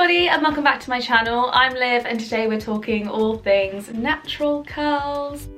everybody and welcome back to my channel. I'm Liv and today we're talking all things natural curls.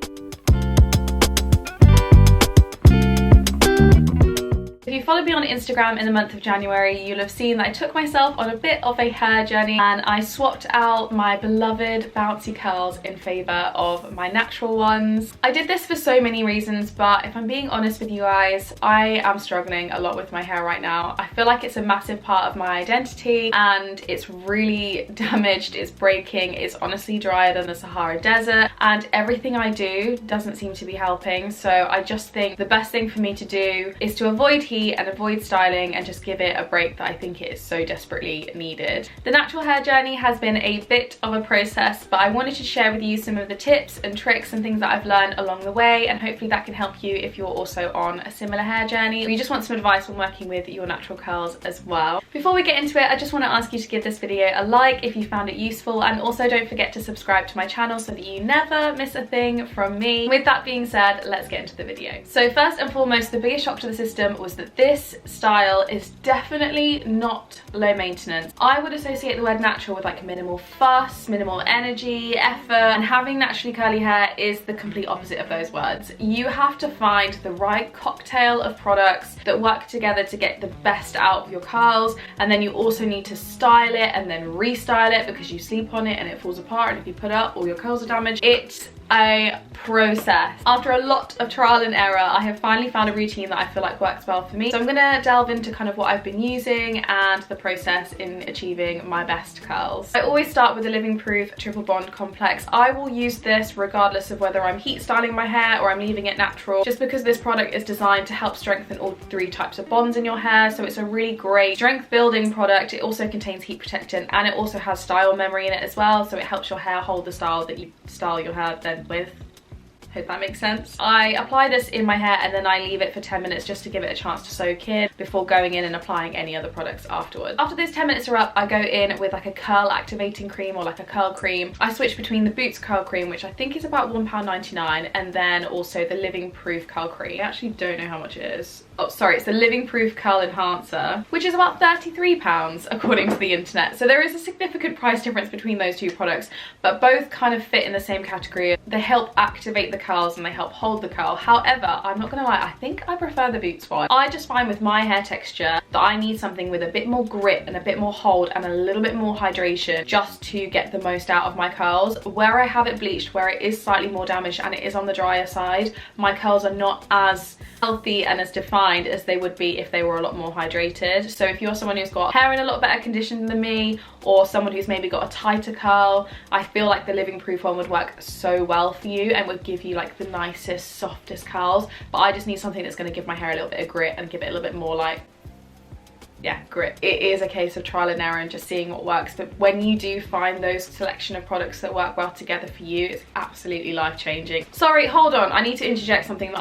If you followed me on Instagram in the month of January, you'll have seen that I took myself on a bit of a hair journey and I swapped out my beloved bouncy curls in favour of my natural ones. I did this for so many reasons, but if I'm being honest with you guys, I am struggling a lot with my hair right now. I feel like it's a massive part of my identity and it's really damaged, it's breaking, it's honestly drier than the Sahara Desert, and everything I do doesn't seem to be helping. So I just think the best thing for me to do is to avoid heat and avoid styling and just give it a break that I think it is so desperately needed. The natural hair journey has been a bit of a process, but I wanted to share with you some of the tips and tricks and things that I've learned along the way, and hopefully that can help you if you're also on a similar hair journey or you just want some advice when working with your natural curls as well. Before we get into it, I just want to ask you to give this video a like if you found it useful, and also don't forget to subscribe to my channel so that you never miss a thing from me. With that being said, let's get into the video. So first and foremost, the biggest shock to the system was that this style is definitely not low maintenance. I would associate the word natural with like minimal fuss, minimal energy, effort, and having naturally curly hair is the complete opposite of those words. You have to find the right cocktail of products that work together to get the best out of your curls, and then you also need to style it and then restyle it because you sleep on it and it falls apart, and if you put it up all your curls are damaged. It's a process. After a lot of trial and error, I have finally found a routine that I feel like works well for me. So I'm gonna delve into kind of what I've been using and the process in achieving my best curls. I always start with the Living Proof Triple Bond Complex. I will use this regardless of whether I'm heat styling my hair or I'm leaving it natural, just because this product is designed to help strengthen all three types of bonds in your hair. So it's a really great strength building product. It also contains heat protectant and it also has style memory in it as well, so it helps your hair hold the style that you style your hair then with. Hope that makes sense. I apply this in my hair and then I leave it for 10 minutes just to give it a chance to soak in before going in and applying any other products afterwards. After those 10 minutes are up, I go in with like a curl activating cream or like a curl cream. I switch between the Boots curl cream, which I think is about £1.99, and then also the Living Proof curl cream. I actually don't know how much it is. Oh, sorry, it's the Living Proof Curl Enhancer, which is about £33 according to the internet. So there is a significant price difference between those two products, but both kind of fit in the same category. They help activate the curls and they help hold the curl. However, I'm not gonna lie, I think I prefer the Boots one. I just find with my hair texture that I need something with a bit more grip and a bit more hold and a little bit more hydration just to get the most out of my curls. Where I have it bleached, where it is slightly more damaged and it is on the drier side, my curls are not as healthy and as defined as they would be if they were a lot more hydrated. So if you're someone who's got hair in a lot better condition than me, or someone who's maybe got a tighter curl, I feel like the Living Proof one would work so well for you and would give you like the nicest, softest curls. But I just need something that's going to give my hair a little bit of grit and give it a little bit more like, yeah, grit. It is a case of trial and error and just seeing what works, but when you do find those selection of products that work well together for you, it's absolutely life-changing. Sorry, hold on, I need to interject something that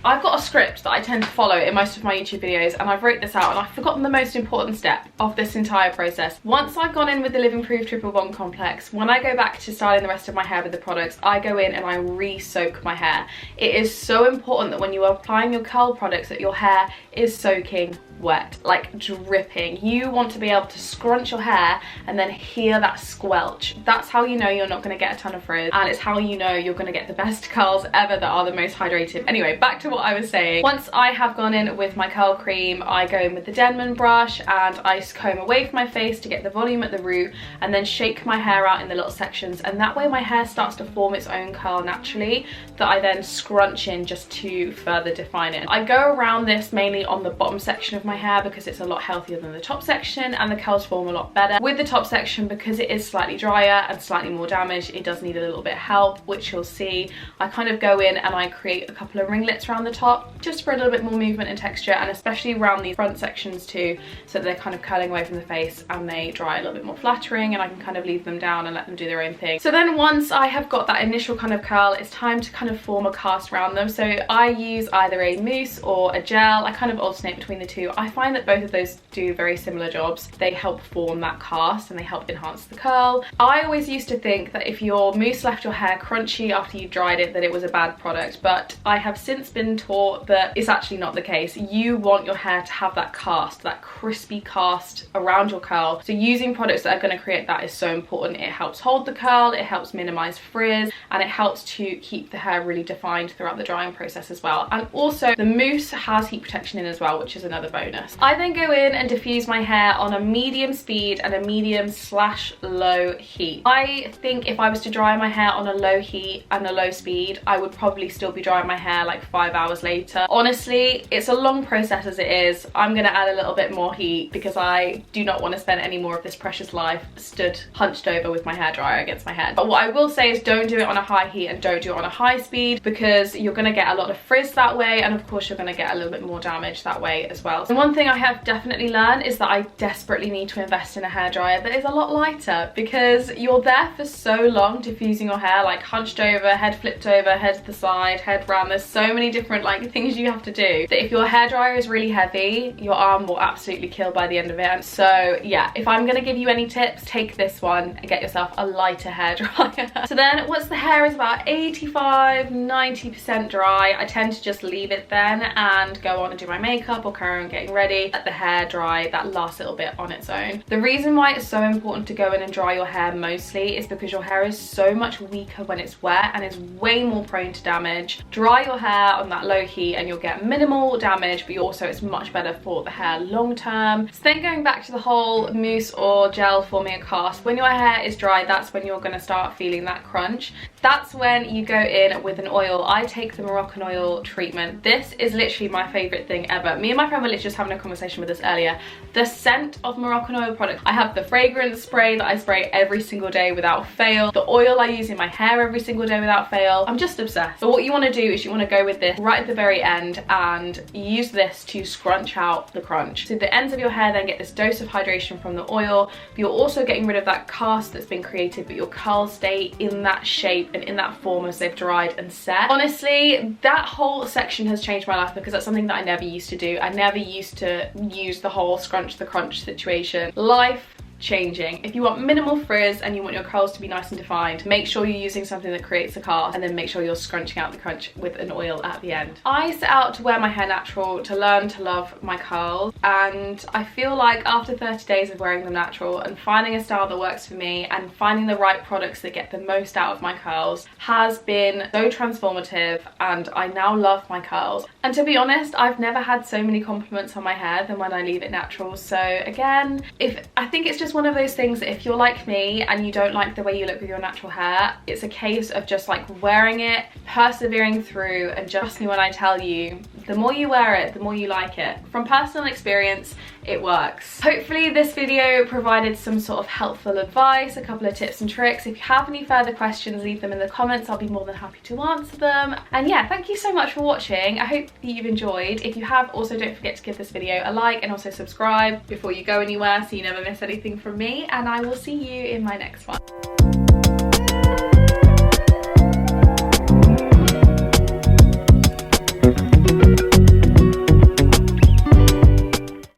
I've got a script that I tend to follow in most of my YouTube videos, and I've wrote this out and I've forgotten the most important step of this entire process. Once I've gone in with the Living Proof Triple Bond Complex, when I go back to styling the rest of my hair with the products, I go in and I re-soak my hair. It is so important that when you are applying your curl products that your hair is soaking wet, like dripping. You want to be able to scrunch your hair and then hear that squelch. That's how you know you're not going to get a ton of frizz, and it's how you know you're going to get the best curls ever that are the most hydrated. Anyway, back to what I was saying. Once I have gone in with my curl cream, I go in with the Denman brush and I comb away from my face to get the volume at the root and then shake my hair out in the little sections, and that way my hair starts to form its own curl naturally that I then scrunch in just to further define it. I go around this mainly on the bottom section of my hair because it's a lot healthier than the top section and the curls form a lot better. With the top section, because it is slightly drier and slightly more damaged, it does need a little bit of help, which you'll see. I kind of go in and I create a couple of ringlets around the top just for a little bit more movement and texture, and especially around these front sections too, so that they're kind of curling away from the face and they dry a little bit more flattering, and I can kind of leave them down and let them do their own thing. So then once I have got that initial kind of curl, it's time to kind of form a cast around them. So I use either a mousse or a gel. I kind of alternate between the two. I find that both of those do very similar jobs. They help form that cast and they help enhance the curl. I always used to think that if your mousse left your hair crunchy after you dried it, that it was a bad product, but I have since been taught that it's actually not the case. You want your hair to have that cast, that crispy cast around your curl. So using products that are going to create that is so important. It helps hold the curl, it helps minimize frizz, and it helps to keep the hair really defined throughout the drying process as well. And also the mousse has heat protection in as well, which is another bonus. I then go in and diffuse my hair on a medium speed and a medium/low heat. I think if I was to dry my hair on a low heat and a low speed, I would probably still be drying my hair like 5 hours later. Honestly, it's a long process as it is. I'm gonna add a little bit more heat because I do not want to spend any more of this precious life stood hunched over with my hairdryer against my head. But what I will say is don't do it on a high heat and don't do it on a high speed, because you're gonna get a lot of frizz that way, and of course you're gonna get a little bit more damage that way as well. And one thing I have definitely learned is that I desperately need to invest in a hairdryer that is a lot lighter, because you're there for so long diffusing your hair, like hunched over, head flipped over, head to the side, head round. There's so many different like things you have to do that if your hairdryer is really heavy, your arm will absolutely kill by the end of it. So yeah, if I'm gonna give you any tips, take this one and get yourself a lighter hairdryer. So then once the hair is about 85–90% dry, I tend to just leave it then and go on and do my makeup or carry on getting ready. Let the hair dry that last little bit on its own. The reason why it's so important to go in and dry your hair mostly is because your hair is so much weaker when it's wet and is way more prone to damage. Dry your hair on that low heat and you'll get minimal damage, but also it's much better for the hair long term. So then going back to the whole mousse or gel forming a cast, when your hair is dry, that's when you're going to start feeling that crunch. That's when you go in with an oil. I take the Moroccan oil treatment. This is literally my favorite thing ever. Me and my friend were literally just having a conversation with this earlier. The scent of Moroccan oil products. I have the fragrance spray that I spray every single day without fail. The oil I use in my hair every single day without fail. I'm just obsessed. But what you want to do is you want to go with this right at the very end and use this to scrunch out the crunch. So the ends of your hair then get this dose of hydration from the oil, but you're also getting rid of that cast that's been created, but your curls stay in that shape and in that form as they've dried and set. Honestly, that whole section has changed my life because that's something that I never used to do. I never used to use the whole scrunch the crunch situation. Life changing. If you want minimal frizz and you want your curls to be nice and defined, make sure you're using something that creates a cast, and then make sure you're scrunching out the crunch with an oil at the end. I set out to wear my hair natural to learn to love my curls, and I feel like after 30 days of wearing them natural and finding a style that works for me and finding the right products that get the most out of my curls has been so transformative, and I now love my curls. And to be honest, I've never had so many compliments on my hair than when I leave it natural. So again, I think it's just one of those things that if you're like me and you don't like the way you look with your natural hair, it's a case of just like wearing it, persevering through, and trust me when I tell you, the more you wear it, the more you like it. From personal experience, it works. Hopefully this video provided some sort of helpful advice, a couple of tips and tricks. If you have any further questions, leave them in the comments. I'll be more than happy to answer them. And yeah, thank you so much for watching. I hope that you've enjoyed. If you have, also don't forget to give this video a like and also subscribe before you go anywhere so you never miss anything from me, and I will see you in my next one.